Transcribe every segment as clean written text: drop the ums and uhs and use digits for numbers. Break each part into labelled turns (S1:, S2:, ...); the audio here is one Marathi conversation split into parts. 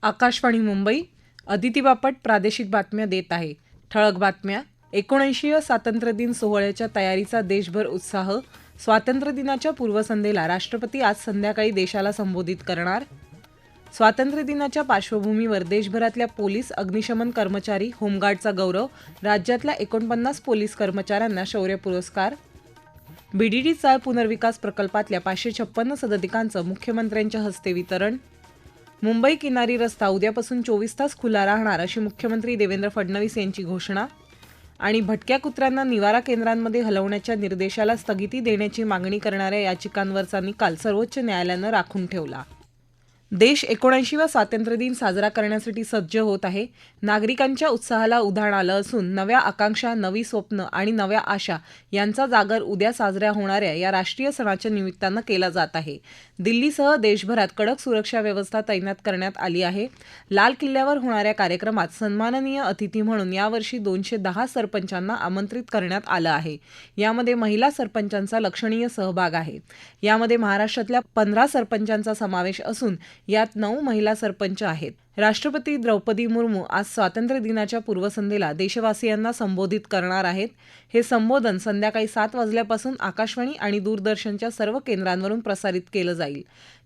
S1: आकाशवाणी मुंबई. अदिती बापट प्रादेशिक बातम्या देत आहे. ठळक बातम्या. 79वे स्वातंत्र्य दिन सोहळ्याच्या तयारीचा देशभर उत्साह. स्वातंत्र्य दिनाच्या पूर्वसंध्येला राष्ट्रपती आज संध्याकाळी देशाला संबोधित करणार. स्वातंत्र्य दिनाच्या पार्श्वभूमीवर देशभरातल्या पोलीस, अग्निशमन कर्मचारी, होमगार्डचा गौरव. राज्यातल्या 49 पोलीस कर्मचाऱ्यांना शौर्य पुरस्कार. बीडीडी चाळ पुनर्विकास प्रकल्पातल्या 556 सदनिकांचं मुख्यमंत्र्यांच्या हस्ते वितरण. मुंबई किनारी रस्ता उद्यापासून 24 तास खुला राहणार अशी मुख्यमंत्री देवेंद्र फडणवीस यांची घोषणा. आणि भटक्या कुत्र्यांना निवारा केंद्रांमध्ये हलवण्याच्या निर्देशाला स्थगिती देण्याची मागणी करणाऱ्या याचिकांवरचा निकाल सर्वोच्च न्यायालयानं राखून ठेवला. देश 79वा स्वातंत्र्य दिन साजरा करण्यासाठी सज्ज होत आहे. नागरिकांच्या उत्साहाला उधाण आलं असून नव्या आकांक्षा, नवी स्वप्न आणि नव्या आशा यांचा जागर उद्या साजऱ्या होणाऱ्या या राष्ट्रीय सणाच्या निमित्तानं केला जात आहे. दिल्लीसह देशभरात कडक सुरक्षा व्यवस्था तैनात करण्यात आली आहे. लाल किल्ल्यावर होणाऱ्या कार्यक्रमात सन्माननीय अतिथी म्हणून यावर्षी 210 सरपंचांना आमंत्रित करण्यात आलं आहे. यामध्ये महिला सरपंचांचा लक्षणीय सहभाग आहे. यामध्ये महाराष्ट्रातल्या 15 सरपंचांचा समावेश असून यात 9 महिला सरपंच आहेत. राष्ट्रपती द्रौपदी मुर्मू आज स्वातंत्र्य दिनाच्या पूर्वसंध्येला देशवासियांना संबोधित करणार आहेत. हे संबोधन संध्याकाळी 7 वाजल्यापासून आकाशवाणी आणि दूरदर्शनच्या सर्व केंद्रांवरून प्रसारित केलं जाईल.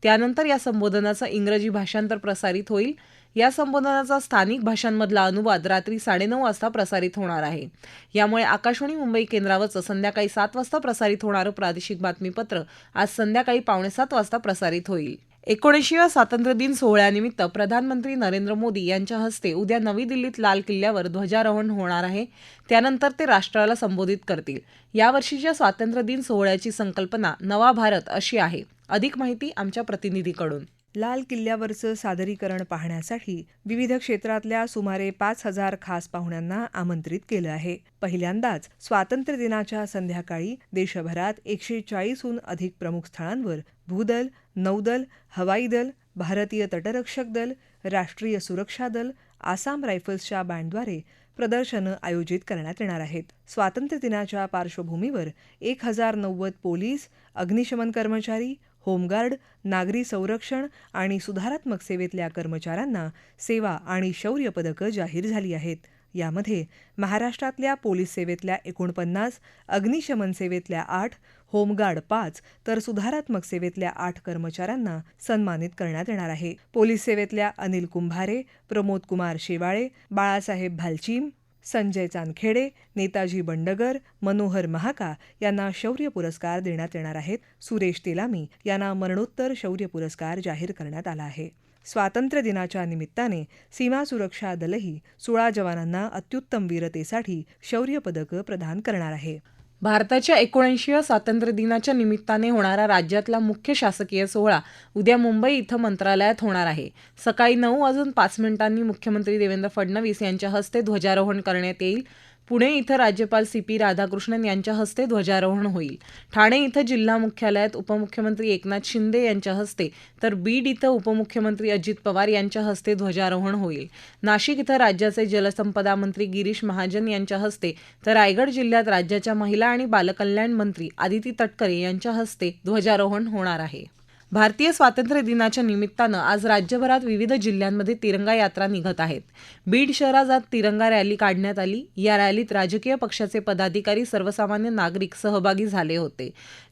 S1: त्यानंतर या संबोधनाचं इंग्रजी भाषांतर प्रसारित होईल. या संबोधनाचा स्थानिक भाषांमधला अनुवाद रात्री 9:30 वाजता प्रसारित होणार आहे. यामुळे आकाशवाणी मुंबई केंद्रावरचं संध्याकाळी 7 वाजता प्रसारित होणारं प्रादेशिक बातमीपत्र आज संध्याकाळी 6:45 वाजता प्रसारित होईल. 79व्या स्वातंत्र्य दिन सोहळ्यानिमित्त प्रधानमंत्री नरेंद्र मोदी यांच्या हस्ते उद्या नवी दिल्लीत लाल किल्ल्यावर ध्वजारोहण होणार आहे. त्यानंतर ते राष्ट्राला संबोधित करतील. यावर्षीच्या स्वातंत्र्य दिन सोहळ्याची संकल्पना नवा भारत अशी आहे. अधिक माहिती आमच्या प्रतिनिधीकडून.
S2: लाल किल्ल्यावरचं सादरीकरण पाहण्यासाठी विविध क्षेत्रातल्या सुमारे 5,000 खास पाहुण्यांना आमंत्रित केलं आहे. पहिल्यांदाच स्वातंत्र्य दिनाच्या संध्याकाळी देशभरात 140हून अधिक प्रमुख स्थळांवर भूदल, नौदल, हवाई दल, भारतीय तटरक्षक दल, राष्ट्रीय सुरक्षा दल, आसाम रायफल्सच्या बँडद्वारे प्रदर्शनं आयोजित करण्यात येणार आहेत. स्वातंत्र्य दिनाच्या पार्श्वभूमीवर 1090 पोलीस, अग्निशमन कर्मचारी, होमगार्ड, नागरी संरक्षण आणि सुधारात्मक सेवेतल्या कर्मचाऱ्यांना सेवा आणि शौर्य पदकं जाहीर झाली आहेत. यामध्ये महाराष्ट्रातल्या पोलीस सेवेतल्या 49, अग्निशमन सेवेतल्या 8, होमगार्ड 5 तर सुधारात्मक सेवेतल्या 8 कर्मचाऱ्यांना सन्मानित करण्यात येणार आहे. पोलीस सेवेतल्या अनिल कुंभारे, प्रमोद कुमार शेवाळे, बाळासाहेब भालचीम, संजय चांदखेडे, नेताजी बंडगर, मनोहर महाका यांना शौर्य पुरस्कार देण्यात येणार आहेत. सुरेश तेलामी यांना मरणोत्तर शौर्य पुरस्कार जाहीर करण्यात आला आहे. स्वातंत्र्य दिनाच्या निमित्ताने सीमा सुरक्षा दलही 16 जवानांना अत्युत्तम वीरतेसाठी शौर्य पदकं प्रदान करणार आहे.
S1: भारताच्या 79व्या स्वातंत्र्य दिनाच्या निमित्ताने होणारा राज्यातला मुख्य शासकीय सोहळा उद्या मुंबई इथं मंत्रालयात होणार आहे. सकाळी 9:05 मुख्यमंत्री देवेंद्र फडणवीस यांच्या हस्ते ध्वजारोहण करण्यात येईल. पुणे इथं राज्यपाल CP राधाकृष्णन यांच्या हस्ते ध्वजारोहण होईल. ठाणे इथं जिल्हा मुख्यालयात उपमुख्यमंत्री एकनाथ शिंदे यांच्या हस्ते तर बीड इथं उपमुख्यमंत्री अजित पवार यांच्या हस्ते ध्वजारोहण होईल. नाशिक इथं राज्याचे जलसंपदा मंत्री गिरीश महाजन यांच्या हस्ते तर रायगड जिल्ह्यात राज्याच्या महिला आणि बालकल्याण मंत्री आदिती तटकरे यांच्या हस्ते ध्वजारोहण होणार आहे. भारतीय स्वातंत्र्य दिनाच्या निमित्तानं आज राज्यभरात विविध जिल्ह्यांमध्ये तिरंगा यात्रा निघत आहेत. बीड शहरात तिरंगा रॅली काढण्यात आली. या रॅलीत राजकीय पक्षाचे पदाधिकारी, सर्वसामान्य नागरिक सहभागी झाले होते.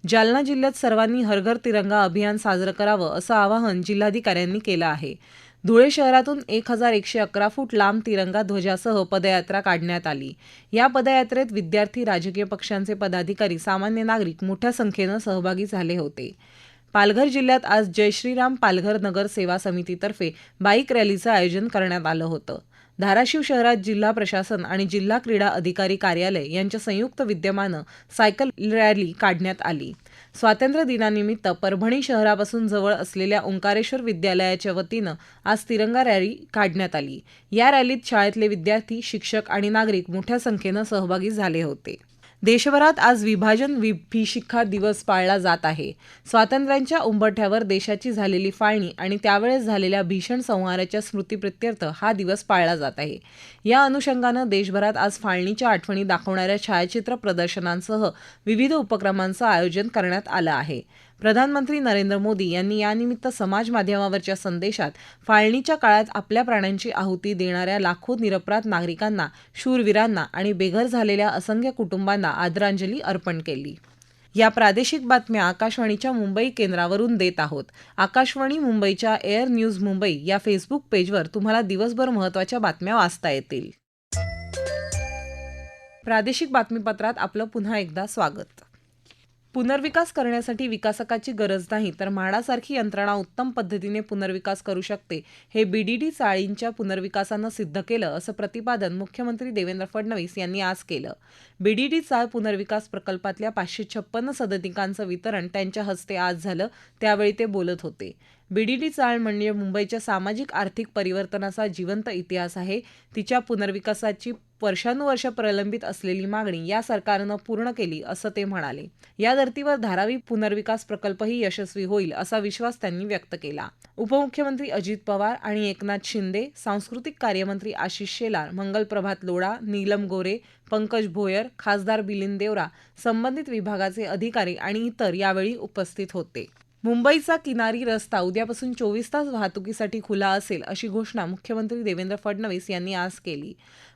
S1: जालना जिल्ह्यात सर्वांनी हर घर तिरंगा अभियान साजरं करावं असं आवाहन जिल्हाधिकाऱ्यांनी केलं आहे. धुळे शहरातून 1111 फूट लांब तिरंगा ध्वजासह पदयात्रा काढण्यात आली. या पदयात्रेत विद्यार्थी, राजकीय पक्षांचे पदाधिकारी, सामान्य नागरिक मोठ्या संख्येनं सहभागी झाले होते. पालघर जिल्ह्यात आज जय श्रीराम पालघर नगर सेवा समितीतर्फे बाईक रॅलीचं आयोजन करण्यात आलं होतं. धाराशिव शहरात जिल्हा प्रशासन आणि जिल्हा क्रीडा अधिकारी कार्यालय यांच्या संयुक्त विद्यमानं सायकल रॅली काढण्यात आली. स्वातंत्र्य दिनानिमित्त परभणी शहरापासून जवळ असलेल्या ओंकारेश्वर विद्यालयाच्या वतीनं आज तिरंगा रॅली काढण्यात आली. या रॅलीत शाळेतले विद्यार्थी, शिक्षक आणि नागरिक मोठ्या संख्येनं सहभागी झाले होते. देशभरात आज विभाजन विभीषिका दिवस पाळला जात आहे. स्वातंत्र्याच्या उंबरठ्यावर देशाची झालेली फाळणी आणि त्यावेळेस झालेल्या भीषण संहाराच्या स्मृतीप्रित्यर्थ हा दिवस पाळला जात आहे. या अनुषंगानं देशभरात आज फाळणीच्या आठवणी दाखवणाऱ्या छायाचित्र प्रदर्शनांसह विविध उपक्रमांचं आयोजन करण्यात आलं आहे. प्रधानमंत्री नरेंद्र मोदी यांनी यानिमित्त समाज माध्यमावरच्या संदेशात फाळणीच्या काळात आपल्या प्राणांची आहुती देणाऱ्या लाखो निरपराध नागरिकांना, शूरवीरांना आणि बेघर झालेल्या असंख्य कुटुंबांना आदरांजली अर्पण केली. या प्रादेशिक बातम्या आकाशवाणीच्या मुंबई केंद्रावरून देत आहोत. आकाशवाणी मुंबईच्या एअर न्यूज मुंबई या फेसबुक पेजवर तुम्हाला दिवसभर महत्त्वाच्या बातम्या वाचता येतील. प्रादेशिक बातमीपत्रात आपलं पुन्हा एकदा स्वागत. पुनर्विकास करण्यासाठी विकासकाची गरज नाही तर म्हाडासारखी यंत्रणा उत्तम पद्धतीने पुनर्विकास करू शकते, हे बीडीडी चाळींच्या पुनर्विकासानं सिद्ध केलं, असं प्रतिपादन मुख्यमंत्री देवेंद्र फडणवीस यांनी आज केलं. बीडीडी चाळ पुनर्विकास प्रकल्पातल्या 556 सदनिकांचं वितरण त्यांच्या हस्ते आज झालं, त्यावेळी ते बोलत होते. बीडीडी चाळ म्हणजे मुंबईच्या सामाजिक आर्थिक परिवर्तनाचा जिवंत इतिहास आहे. तिच्या पुनर्विकासाची वर्षानुवर्ष प्रलंबित असलेली मागणी या सरकारनं पूर्ण केली, असं ते म्हणाले. या धर्तीवर धारावी पुनर्विकास प्रकल्पही यशस्वी होईल, असा विश्वास त्यांनी व्यक्त केला. उपमुख्यमंत्री अजित पवार आणि एकनाथ शिंदे, सांस्कृतिक कार्यमंत्री आशिष शेलार, मंगलप्रभात लोढा, नीलम गोरे, पंकज भोयर, खासदार मिलिंद देवरा, संबंधित विभागाचे अधिकारी आणि इतर यावेळी उपस्थित होते. मुंबईचा किनारी रस्ता उद्यापासून 24 तास वाहतुकीसाठी खुला असेल, अशी घोषणा मुख्यमंत्री देवेंद्र फडणवीस यांनी आज केली.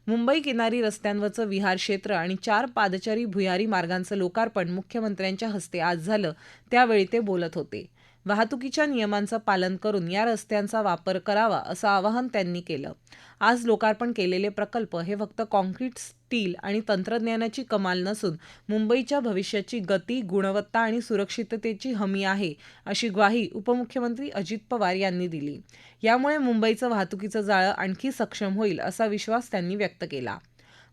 S1: मुंबई किनारी रस्त्यांवरचं विहार क्षेत्र आणि 4 पादचारी भुयारी मार्गांचं लोकार्पण मुख्यमंत्र्यांच्या हस्ते आज झालं, त्यावेळी ते बोलत होते. वाहतुकीच्या नियमांचं पालन करून या रस्त्यांचा वापर करावा, असं आवाहन त्यांनी केलं. आज लोकार्पण केलेले प्रकल्प हे फक्त कॉन्क्रीट, स्टील आणि तंत्रज्ञानाची कमाल नसून मुंबईच्या भविष्याची गती, गुणवत्ता आणि सुरक्षिततेची हमी आहे, अशी ग्वाही उपमुख्यमंत्री अजित पवार यांनी दिली. यामुळे मुंबईचं वाहतुकीचं जाळं आणखी सक्षम होईल, असा विश्वास त्यांनी व्यक्त केला.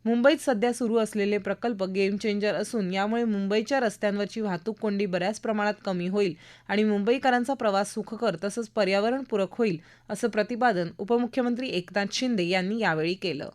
S1: मुंबईत सध्या सुरू असलेले प्रकल्प गेम चेंजर असून यामुळे मुंबईच्या रस्त्यांवरची वाहतूक कोंडी बऱ्याच प्रमाणात कमी होईल आणि मुंबईकरांचा प्रवास सुखकर तसंच पर्यावरणपूरक होईल, असं प्रतिपादन उपमुख्यमंत्री एकनाथ शिंदे यांनी यावेळी केलं.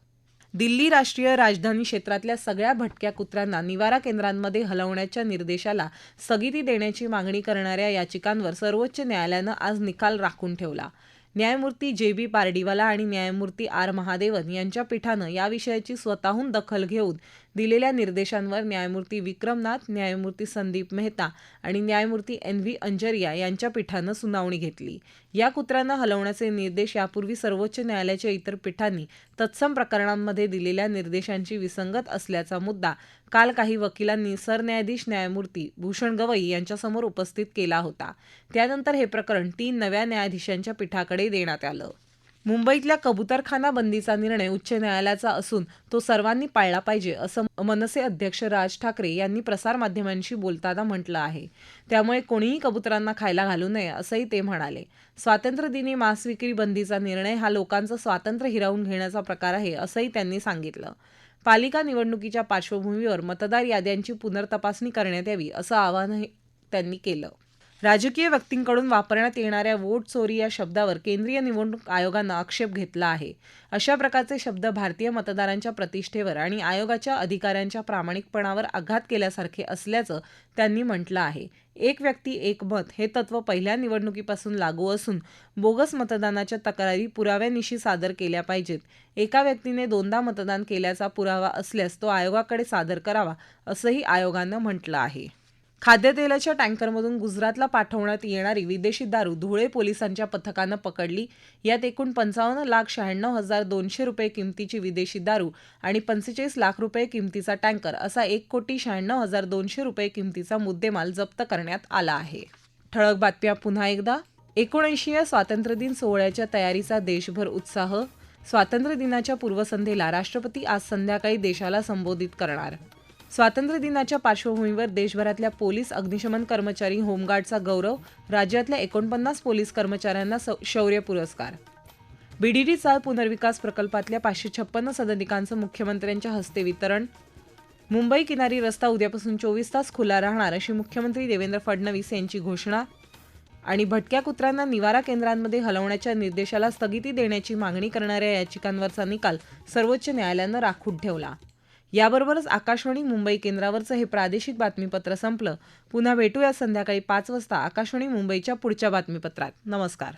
S1: दिल्ली राष्ट्रीय राजधानी क्षेत्रातल्या सगळ्या भटक्या कुत्र्यांना निवारा केंद्रांमध्ये हलवण्याच्या निर्देशाला स्थगिती देण्याची मागणी करणाऱ्या याचिकांवर सर्वोच्च न्यायालयानं आज निकाल राखून ठेवला. न्यायमूर्ती जे.बी. पारडीवाला आणि न्यायमूर्ती आर. महादेवन यांच्या पीठानं या विषयाची स्वतःहून दखल घेऊन दिलेल्या निर्देशांवर न्यायमूर्ती विक्रमनाथ, न्यायमूर्ती संदीप मेहता आणि न्यायमूर्ती एन.व्ही. अंजरिया यांच्या पीठानं सुनावणी घेतली. या कुत्र्यांना हलवण्याचे निर्देश यापूर्वी सर्वोच्च न्यायालयाच्या इतर पीठांनी तत्सम प्रकरणांमध्ये दिलेल्या निर्देशांची विसंगत असल्याचा मुद्दा काल काही वकिलांनी सरन्यायाधीश न्यायमूर्ती भूषण गवई यांच्यासमोर उपस्थित केला होता. त्यानंतर हे प्रकरण 3 नव्या न्यायाधीशांच्या पीठाकडे देण्यात आलं. मुंबईतल्या कबुतरखाना बंदीचा निर्णय उच्च न्यायालयाचा असून तो सर्वांनी पाळला पाहिजे, असं मनसे अध्यक्ष राज ठाकरे यांनी प्रसारमाध्यमांशी बोलताना म्हटलं आहे. त्यामुळे कोणीही कबुतरांना खायला घालू नये, असंही ते म्हणाले. स्वातंत्र्यदिनी मांस विक्री बंदीचा निर्णय हा लोकांचं स्वातंत्र्य हिरावून घेण्याचा प्रकार आहे, असंही त्यांनी सांगितलं. पालिका निवडणुकीच्या पार्श्वभूमीवर मतदार याद्यांची पुनर्तपासणी करण्यात यावी, असं आवाहनही त्यांनी केलं. राजकीय व्यक्तींकडून वापरण्यात येणाऱ्या वोट चोरी या शब्दावर केंद्रीय निवडणूक आयोगानं आक्षेप घेतला आहे. अशा प्रकारचे शब्द भारतीय मतदारांच्या प्रतिष्ठेवर आणि आयोगाच्या अधिकाऱ्यांच्या प्रामाणिकपणावर आघात केल्यासारखे असल्याचं त्यांनी म्हटलं आहे. एक व्यक्ती एक मत हे तत्त्व पहिल्या निवडणुकीपासून लागू असून बोगस मतदानाच्या तक्रारी पुराव्यानिशी सादर केल्या पाहिजेत. एका व्यक्तीने 2दा मतदान केल्याचा पुरावा असल्यास तो आयोगाकडे सादर करावा, असंही आयोगानं म्हटलं आहे. खाद्यतेलाच्या टँकरमधून गुजरातला पाठवण्यात येणारी विदेशी दारू धुळे पोलिसांच्या पथकानं पकडली. यात एकूण 55,96,200 रुपये किमतीची विदेशी दारू आणि 45 लाख रुपये किमतीचा टँकर असा 1,96,200 रुपये किमतीचा मुद्देमाल जप्त करण्यात आला आहे. ठळक बातम्या पुन्हा एकदा. 79व्या स्वातंत्र्यदिन सोहळ्याच्या तयारीचा देशभर उत्साह. स्वातंत्र्यदिनाच्या पूर्वसंध्येला राष्ट्रपती आज संध्याकाळी देशाला संबोधित करणार. स्वातंत्र्यदिनाच्या पार्श्वभूमीवर देशभरातल्या पोलीस, अग्निशमन कर्मचारी, होमगार्डचा गौरव. राज्यातल्या 49 पोलीस कर्मचाऱ्यांना शौर्य पुरस्कार. बीडीडी चाळ पुनर्विकास प्रकल्पातल्या 556 सदनिकांचं मुख्यमंत्र्यांच्या हस्ते वितरण. मुंबई किनारी रस्ता उद्यापासून 24 तास खुला राहणार, अशी मुख्यमंत्री देवेंद्र फडणवीस यांची घोषणा. आणि भटक्या कुत्र्यांना निवारा केंद्रांमध्ये हलवण्याच्या निर्देशाला स्थगिती देण्याची मागणी करणाऱ्या याचिकांवरचा निकाल सर्वोच्च न्यायालयानं राखून ठेवला. याबरोबरच आकाशवाणी मुंबई केंद्रावरचं हे प्रादेशिक बातमीपत्र संपलं. पुन्हा भेटूया संध्याकाळी 5 वाजता आकाशवाणी मुंबईच्या पुढच्या बातमीपत्रात. नमस्कार.